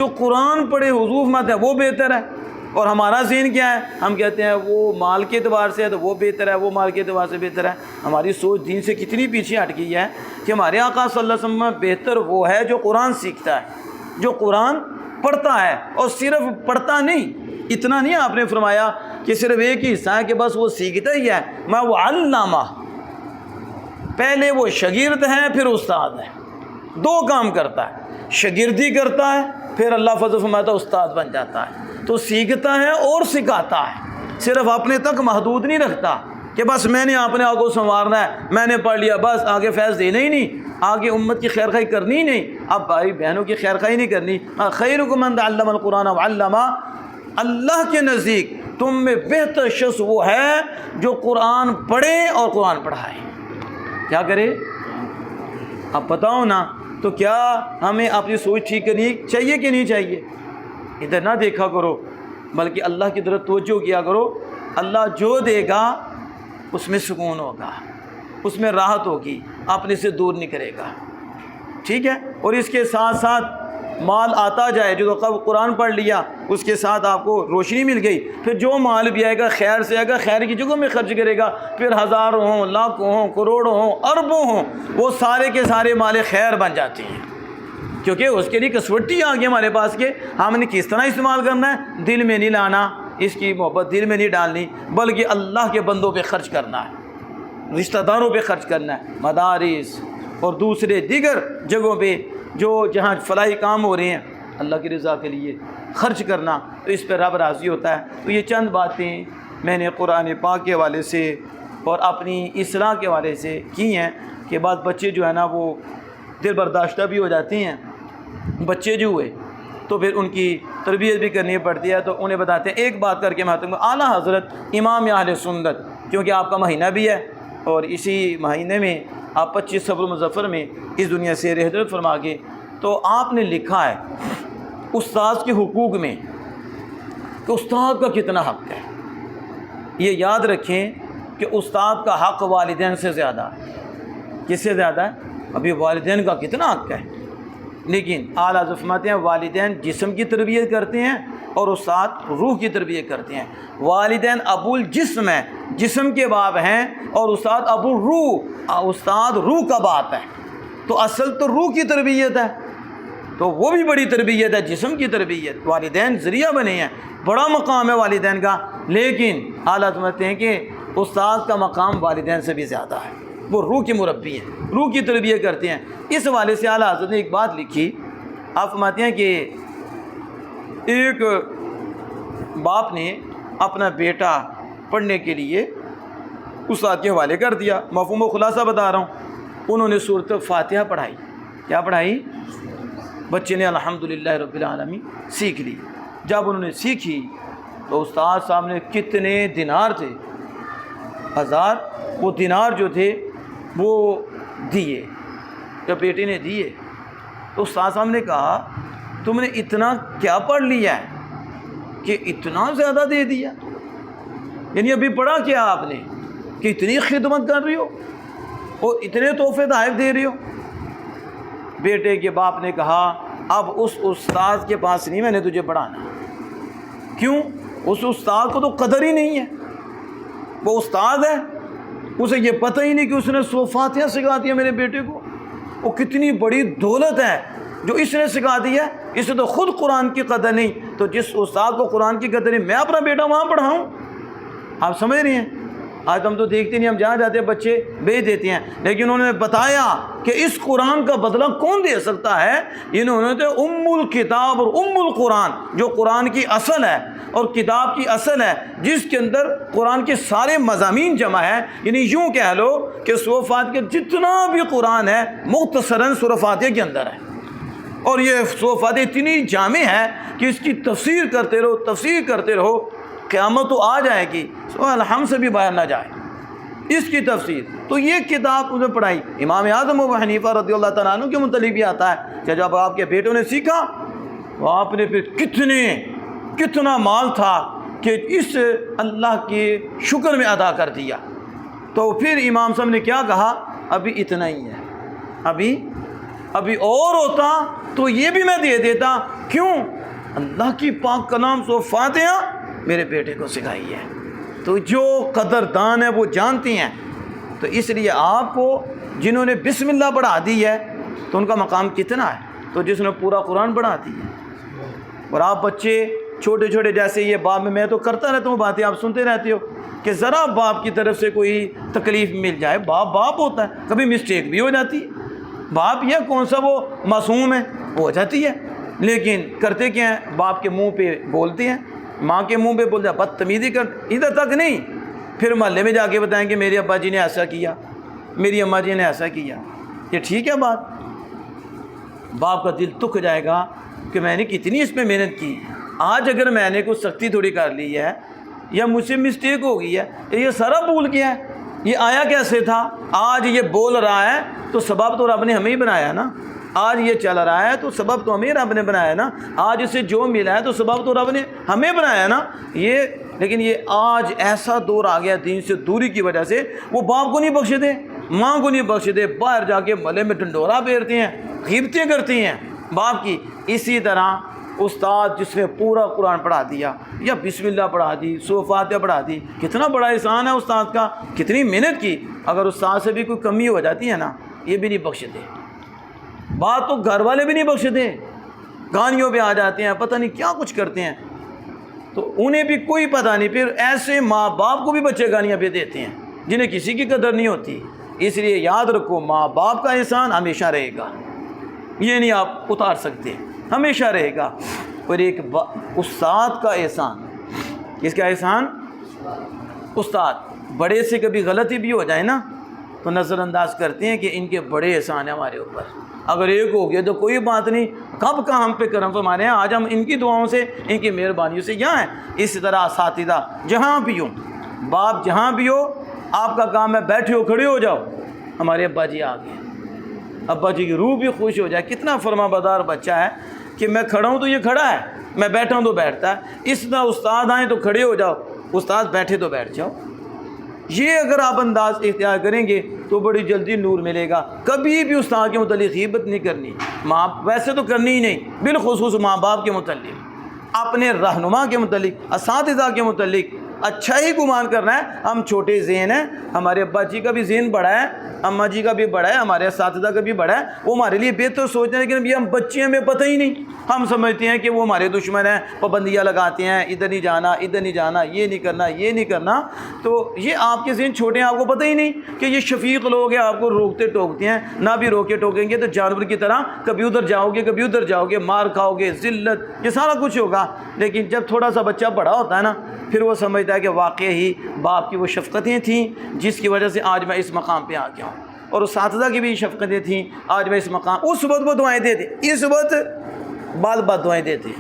جو قرآن پڑھے حضور فرماتے ہیں وہ بہتر ہے، اور ہمارا ذہن کیا ہے، ہم کہتے ہیں وہ مال کے اعتبار سے ہے تو وہ بہتر ہے، وہ مال کے اعتبار سے بہتر ہے۔ ہماری سوچ دین سے کتنی پیچھے ہٹ گئی ہے کہ ہمارے آقا صلی اللہ علیہ وسلم میں بہتر وہ ہے جو قرآن سیکھتا ہے، جو قرآن پڑھتا ہے، اور صرف پڑھتا نہیں، اتنا نہیں آپ نے فرمایا کہ صرف ایک ہی حصہ ہے کہ بس وہ سیکھتا ہی ہے، میں وہ علامہ، پہلے وہ شاگرد ہے پھر استاد ہے، دو کام کرتا ہے، شاگردی کرتا ہے پھر اللہ فضل فرماتا ہے استاد بن جاتا ہے، تو سیکھتا ہے اور سکھاتا ہے، صرف اپنے تک محدود نہیں رکھتا کہ بس میں نے اپنے آپ کو سنوارنا ہے، میں نے پڑھ لیا بس آگے فیض دینا ہی نہیں، آگے امت کی خیر خواہی کرنی ہی نہیں، اب بھائی بہنوں کی خیر خواہی نہیں کرنی۔ خیرکم من تعلم القرآن وعلمہ، اللہ کے نزدیک تم میں بہتر شخص وہ ہے جو قرآن پڑھے اور قرآن پڑھائے۔ کیا کرے؟ اب بتاؤ نا، تو کیا ہمیں اپنی سوچ ٹھیک کرنی چاہیے کہ نہیں چاہیے؟ ادھر نہ دیکھا کرو بلکہ اللہ کی طرف توجہ کیا کرو، اللہ جو دے گا اس میں سکون ہوگا، اس میں راحت ہوگی، اپنے سے دور نہیں کرے گا، ٹھیک ہے؟ اور اس کے ساتھ ساتھ مال آتا جائے، جو قرآن پڑھ لیا اس کے ساتھ آپ کو روشنی مل گئی، پھر جو مال بھی آئے گا خیر سے آئے گا، خیر کی جگہوں میں خرچ کرے گا، پھر ہزاروں ہوں، لاکھوں ہوں، کروڑوں ہوں، اربوں ہوں، وہ سارے کے سارے مال خیر بن جاتے ہیں، کیونکہ اس کے لیے کسوٹی آ گئی ہمارے پاس کہ ہم نے کس طرح استعمال کرنا ہے، دل میں نہیں لانا، اس کی محبت دل میں نہیں ڈالنی، بلکہ اللہ کے بندوں پہ خرچ کرنا ہے، رشتہ داروں پہ خرچ کرنا ہے، مدارس اور دوسرے دیگر جگہوں پہ جو جہاں فلاحی کام ہو رہے ہیں اللہ کی رضا کے لیے خرچ کرنا، تو اس پہ رب راضی ہوتا ہے۔ تو یہ چند باتیں میں نے قرآن پاک کے حوالے سے اور اپنی اصلاح کے حوالے سے کی ہیں کہ بعض بچے جو ہے نا وہ دل برداشتہ بھی ہو جاتے ہیں، بچے جو ہوئے تو پھر ان کی تربیت بھی کرنی پڑتی ہے، تو انہیں بتاتے ہیں۔ ایک بات کر کے میں اعلیٰ حضرت امام اہل سنت، کیونکہ آپ کا مہینہ بھی ہے اور اسی مہینے میں آپ 25 صفر المظفر میں اس دنیا سے رحلت فرما کے، تو آپ نے لکھا ہے استاد کے حقوق میں کہ استاد کا کتنا حق ہے۔ یہ یاد رکھیں کہ استاد کا حق والدین سے زیادہ ہے۔ کس سے زیادہ ہے؟ ابھی والدین کا کتنا حق ہے، لیکن اعلیٰ حضرت فرماتے ہیں والدین جسم کی تربیت کرتے ہیں اور استاد روح کی تربیت کرتے ہیں۔ والدین ابو الجسم ہے، جسم کے باپ ہیں، اور استاد ابو الروح، استاد روح کا باپ ہے، تو اصل تو روح کی تربیت ہے، تو وہ بھی بڑی تربیت ہے، جسم کی تربیت۔ والدین ذریعہ بنے ہیں، بڑا مقام ہے والدین کا، لیکن اعلیٰ سمجھتے ہیں کہ استاد کا مقام والدین سے بھی زیادہ ہے، وہ روح کی مربی ہیں، روح کی تربیت کرتے ہیں۔ اس حوالے سے اعلیٰ حضرت نے ایک بات لکھی، آپ فرماتے ہیں کہ ایک باپ نے اپنا بیٹا پڑھنے کے لیے استاد کے حوالے کر دیا، مفہوم و خلاصہ بتا رہا ہوں، انہوں نے سورۃ فاتحہ پڑھائی۔ کیا پڑھائی؟ بچے نے الحمدللہ رب العالمین سیکھ لی۔ جب انہوں نے سیکھی تو استاد صاحب نے کتنے دینار تھے، 1000، وہ دینار جو تھے وہ دیے، جب بیٹے نے دیے تو استاد صاحب نے کہا تم نے اتنا کیا پڑھ لیا ہے کہ اتنا زیادہ دے دیا؟ یعنی ابھی پڑھا کیا آپ نے کہ اتنی خدمت کر رہی ہو اور اتنے تحفے تحائف دے رہی ہو؟ بیٹے کے باپ نے کہا اب اس استاد کے پاس نہیں میں نے تجھے پڑھانا۔ کیوں؟ اس استاد کو تو قدر ہی نہیں ہے، وہ استاد ہے، اسے یہ پتہ ہی نہیں کہ اس نے سورۃ فاتحہ سکھا دیا میرے بیٹے کو، وہ کتنی بڑی دولت ہے جو اس نے سکھا دی ہے، اسے تو خود قرآن کی قدر نہیں، تو جس استاد کو قرآن کی قدر نہیں میں اپنا بیٹا وہاں پڑھاؤں؟ آپ سمجھ رہے ہیں؟ آج ہم تو دیکھتے نہیں، ہم جہاں جاتے ہیں بچے بھیج دیتے ہیں، لیکن انہوں نے بتایا کہ اس قرآن کا بدلہ کون دے سکتا ہے؟ انہوں نے تو ام الکتاب اور ام القرآن، جو قرآن کی اصل ہے اور کتاب کی اصل ہے، جس کے اندر قرآن کے سارے مضامین جمع ہے، یعنی یوں کہہ لو کہ سورۃ فاتحہ جتنا بھی قرآن ہے مختصراً سورۃ فاتحہ کے اندر ہے، اور یہ سورۃ فاتحہ اتنی جامع ہے کہ اس کی تفسیر کرتے رہو، تفسیر کرتے رہو، قیامت تو آ جائے گی، الحمد سے بھی باہر نہ جائے اس کی تفسیر۔ تو یہ کتاب انہیں پڑھائی۔ امام اعظم ابو حنیفہ رضی اللہ تعالیٰ عنہ کے متعلق بھی آتا ہے کہ جب آپ کے بیٹوں نے سیکھا تو آپ نے پھر کتنا مال تھا کہ اس اللہ کے شکر میں ادا کر دیا۔ تو پھر امام صاحب نے کیا کہا؟ ابھی اتنا ہی ہے، ابھی ابھی اور ہوتا تو یہ بھی میں دے دیتا. کیوں؟ اللہ کی پاک کلام سو فاتحہ میرے بیٹے کو سکھائی ہے. تو جو قدردان ہے وہ جانتی ہیں. تو اس لیے آپ کو جنہوں نے بسم اللہ پڑھا دی ہے تو ان کا مقام کتنا ہے. تو جس نے پورا قرآن پڑھا دی ہے. اور آپ بچے چھوٹے چھوٹے جیسے یہ باپ میں تو کرتا رہتا ہوں باتیں آپ سنتے رہتے ہو کہ ذرا باپ کی طرف سے کوئی تکلیف مل جائے. باپ ہوتا ہے, کبھی مسٹیک بھی ہو جاتی ہے. باپ یہ کون سا وہ معصوم ہے, ہو جاتی ہے. لیکن کرتے کیا ہیں, باپ کے منہ پہ بولتے ہیں, ماں کے منہ پہ بولتے ہیں, بدتمیزی کر. ادھر تک نہیں, پھر محلے میں جا کے بتائیں کہ میرے ابا جی نے ایسا کیا, میری اماں جی نے ایسا کیا. یہ ٹھیک ہے بات؟ باپ کا دل دکھ جائے گا کہ میں نے کتنی اس پہ محنت کی. آج اگر میں نے کچھ سختی تھوڑی کر لی ہے یا مجھ سے مسٹیک ہو گئی ہے تو یہ سارا بھول گیا ہے. یہ آیا کیسے تھا؟ آج یہ بول رہا ہے تو سبب تو رب نے ہمیں ہی بنایا نا. آج یہ چل رہا ہے تو سبب تو ہمیں رب نے بنایا نا. آج اسے جو ملا ہے تو سبب تو رب نے ہمیں بنایا نا. لیکن یہ آج ایسا دور آ گیا دین سے دوری کی وجہ سے, وہ باپ کو نہیں بخش دے, ماں کو نہیں بخش دے, باہر جا کے محلے میں ڈنڈورا پھیرتے ہیں, غیبتیں کرتی ہیں باپ کی. اسی طرح استاد جس نے پورا قرآن پڑھا دیا یا بسم اللہ پڑھا دی, سورۃ فاتحہ پڑھا دی, کتنا بڑا احسان ہے استاد کا, کتنی محنت کی. اگر استاد سے بھی کوئی کمی ہو جاتی ہے نا, یہ بھی نہیں بخشتے. بات تو گھر والے بھی نہیں بخشتے, گانیوں پہ آ جاتے ہیں, پتہ نہیں کیا کچھ کرتے ہیں, تو انہیں بھی کوئی پتہ نہیں. پھر ایسے ماں باپ کو بھی بچے گانیاں پہ دیتے ہیں جنہیں کسی کی قدر نہیں ہوتی. اس لیے یاد رکھو, ماں باپ کا احسان ہمیشہ رہے گا, یہ نہیں آپ اتار سکتے, ہمیشہ رہے گا. اور ایک استاد کا احسان, کس کا احسان؟ استاد. بڑے سے کبھی غلطی بھی ہو جائے نا تو نظر انداز کرتے ہیں کہ ان کے بڑے احسان ہیں ہمارے اوپر. اگر ایک ہو گیا تو کوئی بات نہیں, کب کا ہم پہ کرم فرمانے ہیں, آج ہم ان کی دعاؤں سے, ان کی مہربانیوں سے یہاں ہیں. اسی طرح اساتذہ جہاں بھی ہوں, باپ جہاں بھی ہو, آپ کا کام ہے بیٹھے ہو کھڑے ہو جاؤ, ہمارے ابا جی آ گئے. ابا جی کی روح بھی خوش ہو جائے. کتنا فرما بردار بچہ ہے کہ میں کھڑا ہوں تو یہ کھڑا ہے, میں بیٹھا ہوں تو بیٹھتا ہے. اس طرح استاد آئیں تو کھڑے ہو جاؤ, استاد بیٹھے تو بیٹھ جاؤ. یہ اگر آپ انداز اختیار کریں گے تو بڑی جلدی نور ملے گا. کبھی بھی استاد کے متعلق غیبت نہیں کرنی, ماں ویسے تو کرنی ہی نہیں, بالخصوص ماں باپ کے متعلق, اپنے رہنما کے متعلق, اساتذہ کے متعلق اچھا ہی گمان کرنا ہے. ہم چھوٹے ذہن ہیں, ہمارے ابا جی کا بھی ذہن بڑا ہے, اماں جی کا بھی بڑا ہے, ہمارے اساتذہ کا بھی بڑا ہے, وہ ہمارے لیے بہتر سوچتے ہیں. لیکن ابھی ہم بچے, ہمیں پتہ ہی نہیں, ہم سمجھتے ہیں کہ وہ ہمارے دشمن ہیں, پابندیاں لگاتے ہیں, ادھر نہیں جانا, ادھر نہیں جانا, یہ نہیں کرنا, یہ نہیں کرنا. تو یہ آپ کے ذہن چھوٹے ہیں, آپ کو پتہ ہی نہیں کہ یہ شفیق لوگ ہیں, آپ کو روکتے ٹوکتے ہیں. نہ بھی روکے ٹوکیں گے تو جانور کی طرح کبھی ادھر جاؤ گے, کبھی ادھر جاؤ گے, مار کھاؤ گے, ذلت, یہ سارا کچھ ہوگا. لیکن جب تھوڑا سا بچہ بڑا ہوتا ہے نا, پھر وہ سمجھتا ہے کہ واقعی ہی باپ کی وہ شفقتیں تھیں جس کی وجہ سے آج میں اس مقام پہ آ گیا ہوں, اور اساتذہ کی بھی شفقتیں تھیں, آج میں اس مقام. اس وقت وہ دعائیں دیتے, اس وقت بال بات دعائیں دیتے.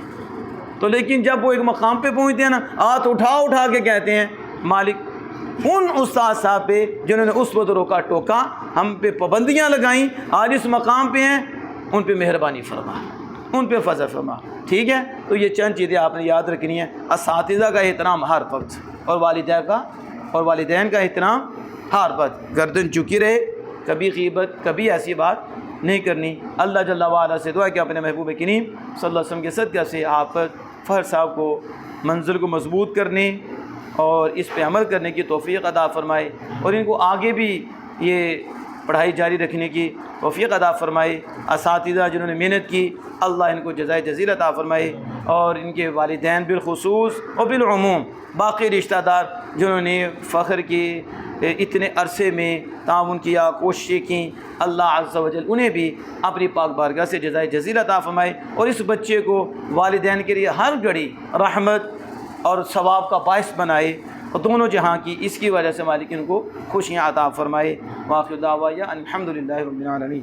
تو لیکن جب وہ ایک مقام پہ پہنچتے ہیں نا, ہاتھ اٹھا کے کہتے ہیں مالک ان استاد صاحب پہ جنہوں نے اس وقت روکا ٹوکا, ہم پہ پابندیاں لگائیں, آج اس مقام پہ ہیں, ان پہ مہربانی فرما, ان پہ فضل فرما. ٹھیک ہے, تو یہ چند چیزیں آپ نے یاد رکھنی ہیں. اساتذہ کا احترام ہر وقت, اور والدین کا احترام ہر وقت. گردن جھکی رہے, کبھی غیبت, کبھی ایسی بات نہیں کرنی. اللہ جل وعلا سے دعا کہ اپنے محبوب کریم صلی اللہ علیہ وسلم کے صدقہ سے آپ فہد صاحب کو منزل کو مضبوط کرنے اور اس پہ عمل کرنے کی توفیق عطا فرمائے, اور ان کو آگے بھی یہ پڑھائی جاری رکھنے کی توفیق عطا فرمائے. اساتذہ جنہوں نے محنت کی, اللہ ان کو جزائے جزیل عطا فرمائے, اور ان کے والدین بالخصوص اور بالعموم باقی رشتہ دار جنہوں نے فخر کی اتنے عرصے میں تعاون کیا, کوششیں کیں, اللہ عز و جل انہیں بھی اپنی پاک بارگاہ سے جزائے جزیل عطا فرمائے, اور اس بچے کو والدین کے لیے ہر گھڑی رحمت اور ثواب کا باعث بنائے, اور دونوں جہاں کی اس کی وجہ سے مالک ان کو خوشیاں عطا فرمائے. واخر دعوانا الحمدللہ رب العالمین.